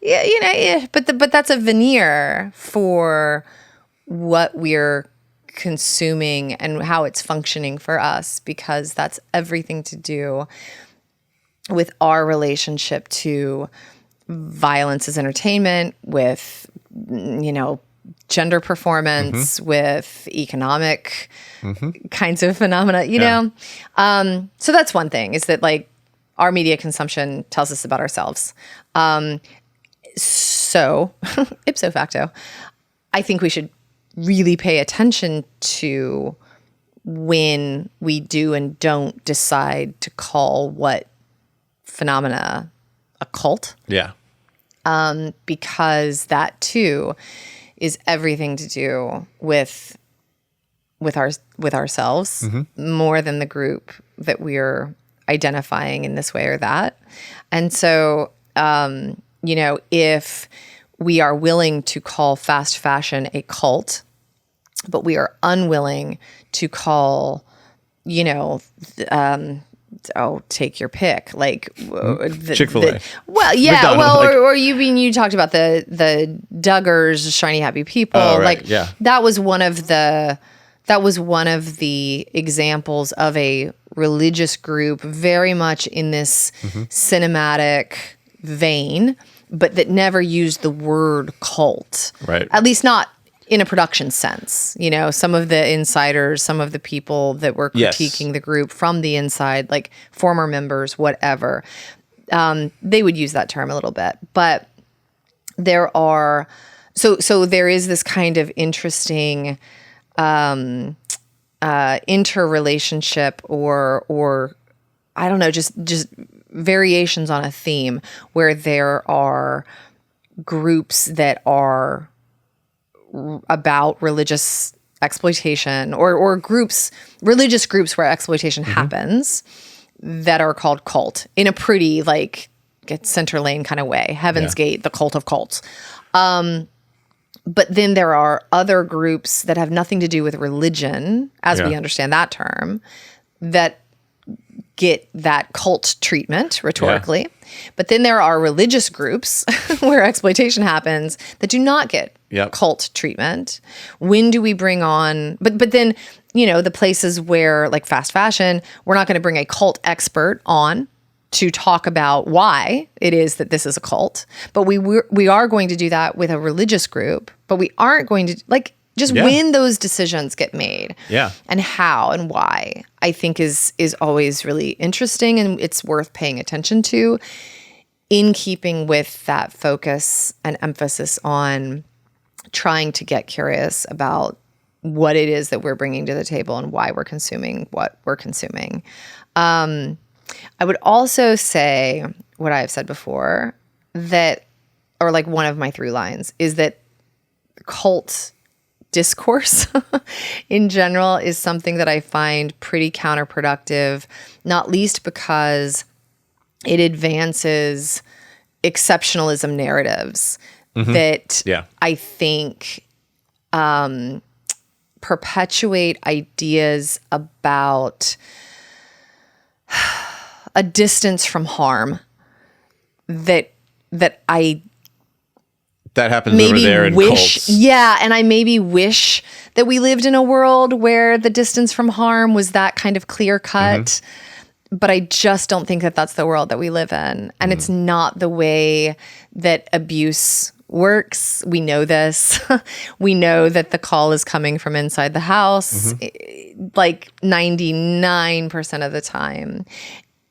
A: you know, but that's a veneer for what we're consuming and how it's functioning for us, because that's everything to do with our relationship to violence as entertainment, with, you know, gender performance, with economic kinds of phenomena, you know? So that's one thing, is that, like, our media consumption tells us about ourselves. So ipso facto, I think we should really pay attention to when we do and don't decide to call what phenomena a cult. Because that too is everything to do with ourselves, more than the group that we're identifying in this way or that. And so, you know, if we are willing to call fast fashion a cult, but we are unwilling to call, you know, take your pick, like
B: Chick-fil-A.
A: Well, or you talked about the Duggars, Shiny Happy People, that was one of the examples of a religious group very much in this cinematic vein, but that never used the word cult.
B: Right.
A: At least not in a production sense. You know, some of the insiders, some of the people that were critiquing the group from the inside, like former members, whatever, they would use that term a little bit. But there are, so there is this kind of interesting interrelationship or I don't know, just variations on a theme where there are groups that are about religious exploitation or religious groups where exploitation happens, that are called cult in a pretty, like, get center lane kind of way. Heaven's Gate, the cult of cults. But then there are other groups that have nothing to do with religion, as we understand that term, that get that cult treatment rhetorically. But then there are religious groups where exploitation happens that do not get cult treatment. When do we bring on, but then, you know, the places where, like fast fashion, we're not going to bring a cult expert on to talk about why it is that this is a cult, but we are going to do that with a religious group, but we aren't going to, like, just when those decisions get made.
B: Yeah.
A: And how and why, I think is always really interesting, and it's worth paying attention to, in keeping with that focus and emphasis on trying to get curious about what it is that we're bringing to the table and why we're consuming what we're consuming. I would also say what I've said before, that, or like one of my through lines, is that cult discourse in general is something that I find pretty counterproductive, not least because it advances exceptionalism narratives that I think perpetuate ideas about a distance from harm that
B: happens
A: maybe
B: over there in cults.
A: Yeah, and I maybe wish that we lived in a world where the distance from harm was that kind of clear cut. But I just don't think that that's the world that we live in. And it's not the way that abuse works. We know this. We know that the call is coming from inside the house, like 99% of the time.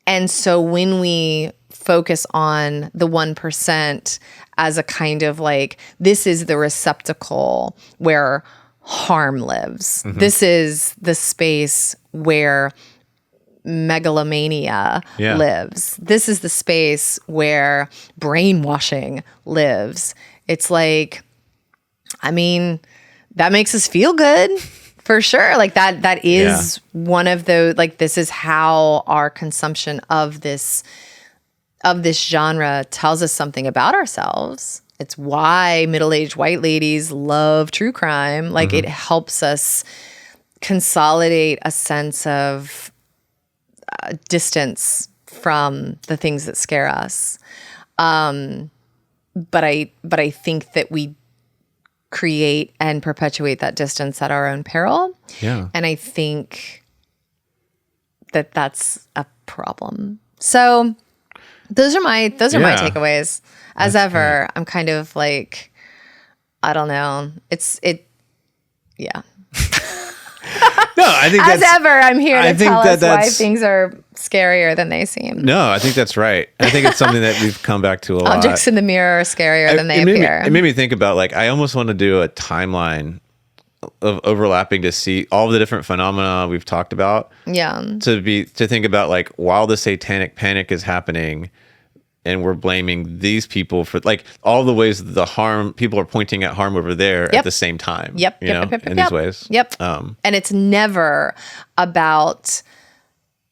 A: And so when we focus on the 1% as a kind of like, this is the receptacle where harm lives. This is the space where megalomania lives. This is the space where brainwashing lives. It's like, I mean, that makes us feel good for sure. Like that is one of those, like, this is how our consumption of this genre tells us something about ourselves. It's why middle-aged white ladies love true crime. Like it helps us consolidate a sense of distance from the things that scare us. But I think that we create and perpetuate that distance at our own peril.
B: Yeah.
A: And I think that that's a problem. So those are my takeaways. As that's ever, great. I'm kind of like, I don't know. Yeah.
B: No, I think
A: as ever, I'm here to tell us why things are scarier than they seem.
B: No, I think that's right. I think it's something that we've come back to a lot.
A: Objects in the mirror are scarier than they appear.
B: It made me think about, like, I almost want to do a timeline of overlapping to see all the different phenomena we've talked about.
A: Yeah.
B: To think about, like, while the satanic panic is happening, and we're blaming these people for, like, all the ways the harm, people are pointing at harm over there at the same time. In these ways.
A: And it's never about,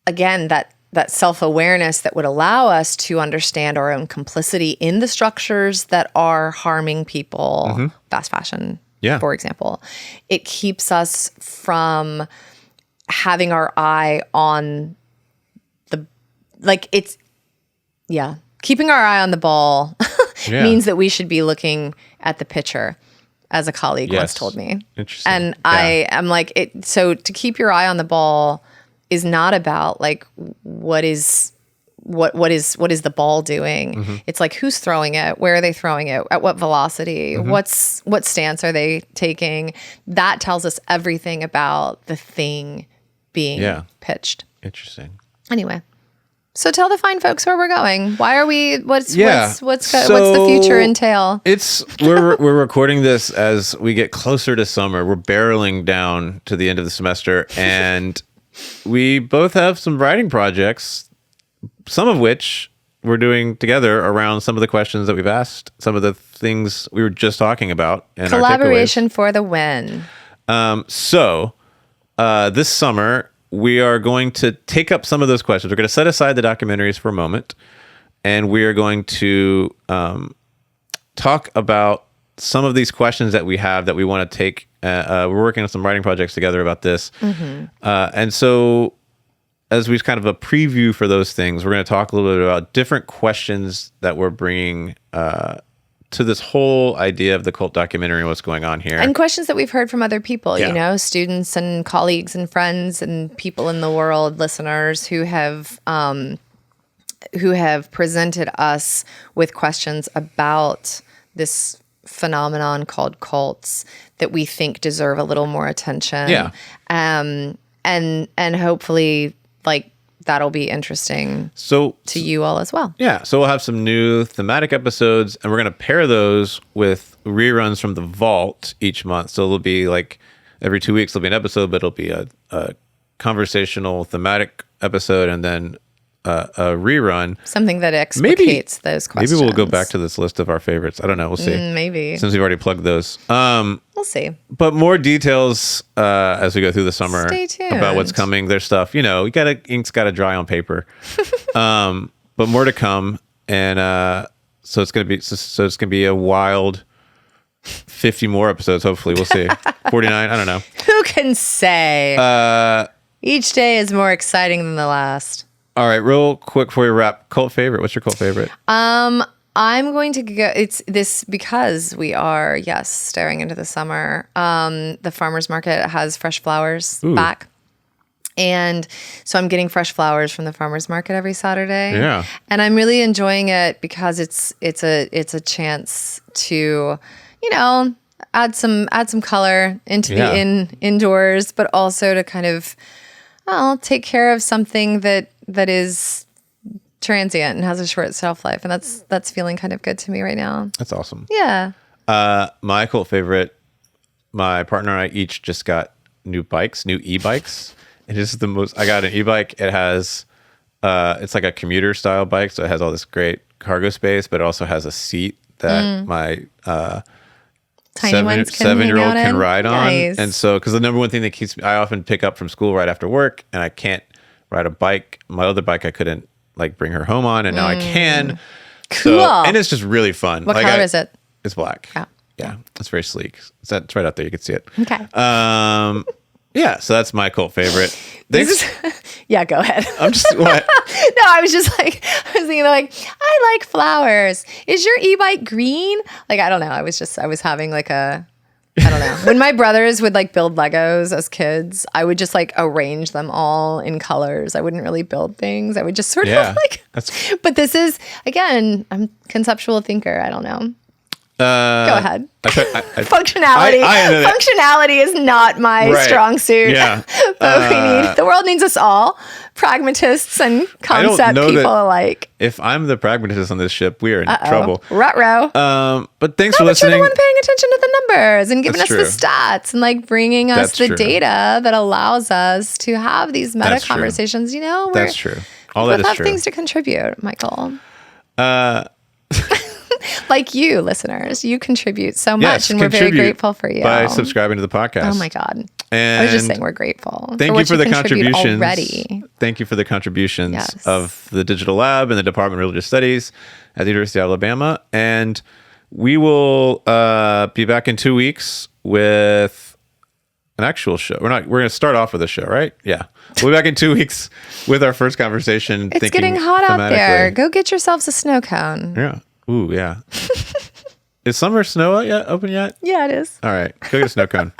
A: again, that self-awareness that would allow us to understand our own complicity in the structures that are harming people. Fast fashion, for example. It keeps us from having our eye on keeping our eye on the ball means that we should be looking at the pitcher, as a colleague once told me.
B: Interesting.
A: And I am like, so to keep your eye on the ball is not about, like, what is the ball doing? It's like, who's throwing it? Where are they throwing it? At what velocity? What stance are they taking? That tells us everything about the thing being pitched.
B: Interesting.
A: Anyway. So tell the fine folks where we're going. Why are we? What's the future entail?
B: We're recording this as we get closer to summer. We're barreling down to the end of the semester, and we both have some writing projects, some of which we're doing together around some of the questions that we've asked, some of the things we were just talking about, and
A: collaboration for the win.
B: So this summer, we are going to take up some of those questions. We're going to set aside the documentaries for a moment, and we are going to talk about some of these questions that we have that we want to take. We're working on some writing projects together about this. And so as we kind of a preview for those things, we're going to talk a little bit about different questions that we're bringing to this whole idea of the cult documentary and what's going on here.
A: And questions that we've heard from other people, students and colleagues and friends and people in the world, listeners who have presented us with questions about this phenomenon called cults that we think deserve a little more attention.
B: Yeah.
A: And hopefully like that'll be interesting
B: So
A: to you all as well.
B: yeah, so we'll have some new thematic episodes, and we're going to pair those with reruns from the vault each month. So it'll be like every 2 weeks there'll be an episode, but it'll be a conversational thematic episode, and then a rerun.
A: Something that explicates those questions.
B: Maybe we'll go back to this list of our favorites. I don't know. We'll see.
A: Maybe.
B: Since we've already plugged those.
A: We'll see.
B: But more details as we go through the summer
A: Stay tuned.
B: about what's coming. There's stuff, ink's got to dry on paper. But more to come. And so it's going to be a wild 50 more episodes. Hopefully we'll see. 49. I don't know.
A: Who can say? Each day is more exciting than the last.
B: All right, real quick before we wrap, cult favorite. What's your cult favorite?
A: I'm going to go. It's this because we are staring into the summer. The farmers market has fresh flowers back, and so I'm getting fresh flowers from the farmers market every Saturday.
B: Yeah,
A: and I'm really enjoying it because it's a chance to, add some color into the indoors, but also to kind of take care of something that is transient and has a short shelf life, and that's feeling kind of good to me right now.
B: That's awesome.
A: Yeah.
B: My cult favorite. My partner and I each just got new e-bikes. It is the most. I got an e-bike. It has, it's like a commuter style bike, so it has all this great cargo space, but it also has a seat that my
A: Tiny ones can
B: 7-year-old
A: hang out
B: can
A: in.
B: ride on.
A: Nice.
B: And so, because the number one thing that keeps me, I often pick up from school right after work, and I can't ride a bike. My other bike, I couldn't bring her home on, and now I can.
A: Cool.
B: So, and it's just really fun.
A: What color is it?
B: It's black.
A: Yeah.
B: Yeah. It's very sleek. It's right out there. You can see it.
A: Okay.
B: Yeah. So that's my cult favorite. Thanks.
A: Yeah, go ahead.
B: I'm just what?
A: No, I was thinking I like flowers. Is your e-bike green? I don't know. I was having I don't know. When my brothers would build Legos as kids, I would just arrange them all in colors. I wouldn't really build things. I would just sort of but this is, again, I'm a conceptual thinker. I don't know. Go ahead. Functionality. Functionality is not my strong suit.
B: Yeah.
A: But the world needs us all. Pragmatists and concept people alike.
B: If I'm the pragmatist on this ship, we are in trouble.
A: Ruh-roh.
B: But thanks for listening.
A: You're the one paying attention to the numbers and giving us the stats and bringing us the data that allows us to have these meta conversations.
B: That's true. All that is true.
A: We have things to contribute, Michael. Like you, listeners, you contribute so much, and we're very grateful for you.
B: By subscribing to the podcast.
A: Oh my God.
B: And
A: I was just saying we're grateful.
B: Thank you for the contributions.
A: Already.
B: Thank you for the contributions of the Digital Lab and the Department of Religious Studies at the University of Alabama. And we will be back in 2 weeks with an actual show. We're going to start off with a show, right? Yeah. We'll be back in 2 weeks with our first conversation.
A: It's getting hot out there. Go get yourselves a snow cone.
B: Yeah. Ooh, yeah. Is summer snow open yet?
A: Yeah, it is.
B: All right. Go get a snow cone.